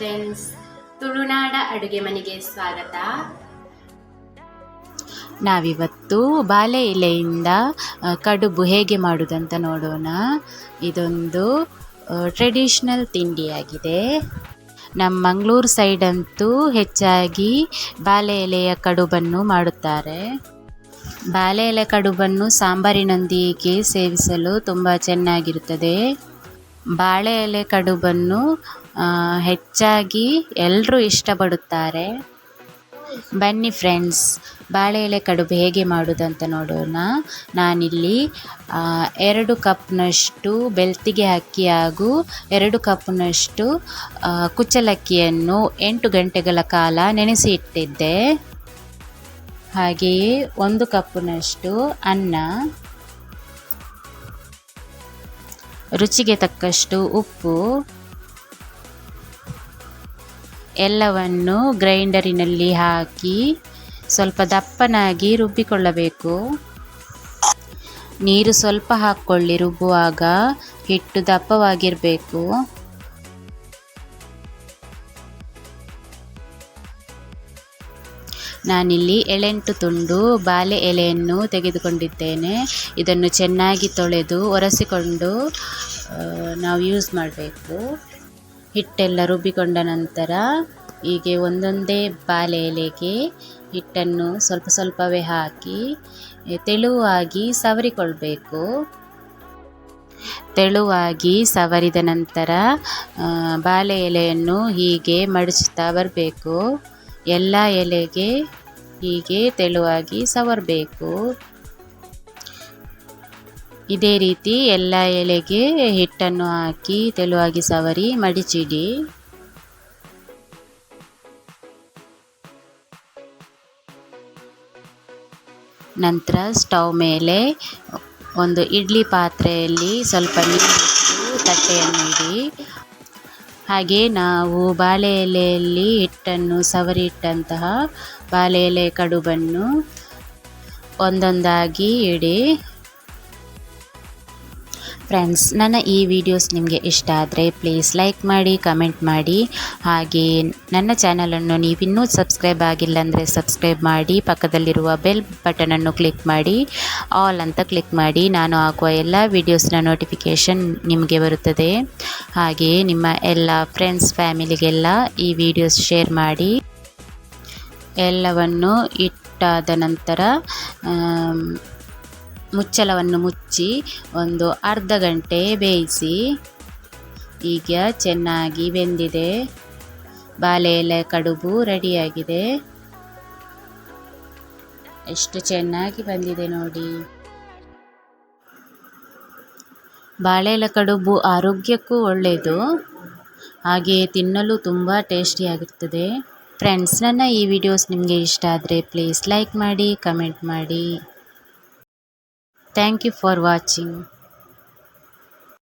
Friends, ತುಳುನಾಡ ಅಡುಗೆ ಮನೆಗೆ ಸ್ವಾಗತ. ನಾವಿವತ್ತು ಬಾಳೆ ಎಲೆಯಿಂದ ಕಡುಬು ಹೇಗೆ ಮಾಡುವುದಂತ ನೋಡೋಣ. ಇದೊಂದು ಟ್ರೆಡಿಷ್ನಲ್ ತಿಂಡಿಯಾಗಿದೆ. ನಮ್ಮ ಮಂಗಳೂರು ಸೈಡ್ ಅಂತೂ ಹೆಚ್ಚಾಗಿ ಬಾಳೆ ಎಲೆಯ ಕಡುಬನ್ನು ಮಾಡುತ್ತಾರೆ. ಬಾಳೆ ಎಲೆ ಕಡುಬನ್ನು ಸಾಂಬಾರಿನೊಂದಿಗೆ ಸೇವಿಸಲು ತುಂಬ ಚೆನ್ನಾಗಿರುತ್ತದೆ. ಬಾಳೆ ಎಲೆ ಕಡುಬನ್ನು ಹೆಚ್ಚಾಗಿ ಎಲ್ಲರೂ ಇಷ್ಟಪಡುತ್ತಾರೆ. ಬನ್ನಿ ಫ್ರೆಂಡ್ಸ್, ಬಾಳೆ ಎಲೆ ಕಡುಬು ಹೇಗೆ ಮಾಡೋದಂತ ನೋಡೋಣ. ನಾನಿಲ್ಲಿ 2 ಕಪ್ನಷ್ಟು ಬೆಳ್ತಿಗೆ ಅಕ್ಕಿ ಹಾಗೂ 2 ಕಪ್ನಷ್ಟು ಕುಚ್ಚಲಕ್ಕಿಯನ್ನು 8 ಗಂಟೆಗಳ ಕಾಲ ನೆನೆಸಿ ಇಟ್ಟಿದ್ದೆ. ಹಾಗೆಯೇ 1 ಕಪ್ನಷ್ಟು ಅನ್ನ, ರುಚಿಗೆ ತಕ್ಕಷ್ಟು ಉಪ್ಪು, ಎಲ್ಲವನ್ನು ಗ್ರೈಂಡರಿನಲ್ಲಿ ಹಾಕಿ ಸ್ವಲ್ಪ ದಪ್ಪನಾಗಿ ರುಬ್ಬಿಕೊಳ್ಳಬೇಕು. ನೀರು ಸ್ವಲ್ಪ ಹಾಕ್ಕೊಳ್ಳಿ, ರುಬ್ಬುವಾಗ ಹಿಟ್ಟು ದಪ್ಪವಾಗಿರಬೇಕು. ನಾನಿಲ್ಲಿ 7 ತುಂಡು ಬಾಳೆ ಎಲೆಯನ್ನು ತೆಗೆದುಕೊಂಡಿದ್ದೇನೆ. ಇದನ್ನು ಚೆನ್ನಾಗಿ ತೊಳೆದು ಒರೆಸಿಕೊಂಡು ನಾವು ಯೂಸ್ ಮಾಡಬೇಕು. ಹಿಟ್ಟೆಲ್ಲ ರುಬ್ಬಿಕೊಂಡ ನಂತರ ಹೀಗೆ ಒಂದೊಂದೇ ಬಾಳೆ ಎಲೆಗೆ ಹಿಟ್ಟನ್ನು ಸ್ವಲ್ಪ ಸ್ವಲ್ಪವೇ ಹಾಕಿ ತೆಳುವಾಗಿ ಸವರಿಕೊಳ್ಬೇಕು. ತೆಳುವಾಗಿ ಸವರಿದ ನಂತರ ಬಾಳೆ ಎಲೆಯನ್ನು ಹೀಗೆ ಮಡಚುತ್ತಾ ಬರಬೇಕು. ಎಲ್ಲ ಎಲೆಗೆ ಹೀಗೆ ತೆಳುವಾಗಿ ಸವರಬೇಕು. ಇದೇ ರೀತಿ ಎಲ್ಲ ಎಲೆಗೆ ಹಿಟ್ಟನ್ನು ಹಾಕಿ ತೆಳುವಾಗಿ ಸವರಿ ಮಡಿಚಿಡಿ. ನಂತರ ಸ್ಟವ್ ಮೇಲೆ ಒಂದು ಇಡ್ಲಿ ಪಾತ್ರೆಯಲ್ಲಿ ಸ್ವಲ್ಪ ನೀರಿಟ್ಟು ತಟ್ಟೆಯನ್ನು ಇಡಿ. ಹಾಗೆ ನಾವು ಬಾಳೆ ಎಲೆಯಲ್ಲಿ ಹಿಟ್ಟನ್ನು ಸವರಿ ಇಟ್ಟಂತಹ ಬಾಳೆ ಎಲೆ ಕಡುಬನ್ನು ಒಂದೊಂದಾಗಿ ಇಡಿ. ಫ್ರೆಂಡ್ಸ್, ನನ್ನ ಈ ವಿಡಿಯೋಸ್ ನಿಮಗೆ ಇಷ್ಟ ಆದರೆ ಪ್ಲೀಸ್ ಲೈಕ್ ಮಾಡಿ, ಕಮೆಂಟ್ ಮಾಡಿ. ಹಾಗೆ ನನ್ನ ಚಾನಲನ್ನು ನೀವಿನ್ನೂ ಸಬ್ಸ್ಕ್ರೈಬ್ ಆಗಿಲ್ಲ ಅಂದರೆ ಸಬ್ಸ್ಕ್ರೈಬ್ ಮಾಡಿ, ಪಕ್ಕದಲ್ಲಿರುವ ಬೆಲ್ ಬಟನನ್ನು ಕ್ಲಿಕ್ ಮಾಡಿ, ಆಲ್ ಅಂತ ಕ್ಲಿಕ್ ಮಾಡಿ. ನಾನು ಹಾಕುವ ಎಲ್ಲ ವೀಡಿಯೋಸ್ನ ನೋಟಿಫಿಕೇಷನ್ ನಿಮಗೆ ಬರುತ್ತದೆ. ಹಾಗೆಯೇ ನಿಮ್ಮ ಎಲ್ಲ ಫ್ರೆಂಡ್ಸ್, ಫ್ಯಾಮಿಲಿಗೆಲ್ಲ ಈ ವಿಡಿಯೋಸ್ ಶೇರ್ ಮಾಡಿ. ಎಲ್ಲವನ್ನು ಇಟ್ಟಾದ ನಂತರ ಮುಚ್ಚಳವನ್ನು ಮುಚ್ಚಿ ಒಂದು ಅರ್ಧ ಗಂಟೆ ಬೇಯಿಸಿ. ಈಗ ಚೆನ್ನಾಗಿ ಬೆಂದಿದೆ. ಬಾಳೆ ಎಲೆ ಕಡುಬು ರೆಡಿಯಾಗಿದೆ. ಎಷ್ಟು ಚೆನ್ನಾಗಿ ಬಂದಿದೆ ನೋಡಿ. ಬಾಳೆ ಎಲೆ ಕಡುಬು ಆರೋಗ್ಯಕ್ಕೂ ಒಳ್ಳೆಯದು, ಹಾಗೆಯೇ ತಿನ್ನಲು ತುಂಬ ಟೇಸ್ಟಿಯಾಗಿರ್ತದೆ. ಫ್ರೆಂಡ್ಸ್, ನನ್ನ ಈ ವಿಡಿಯೋಸ್ ನಿಮಗೆ ಇಷ್ಟ ಆದರೆ ಪ್ಲೀಸ್ ಲೈಕ್ ಮಾಡಿ, ಕಮೆಂಟ್ ಮಾಡಿ. Thank you for watching.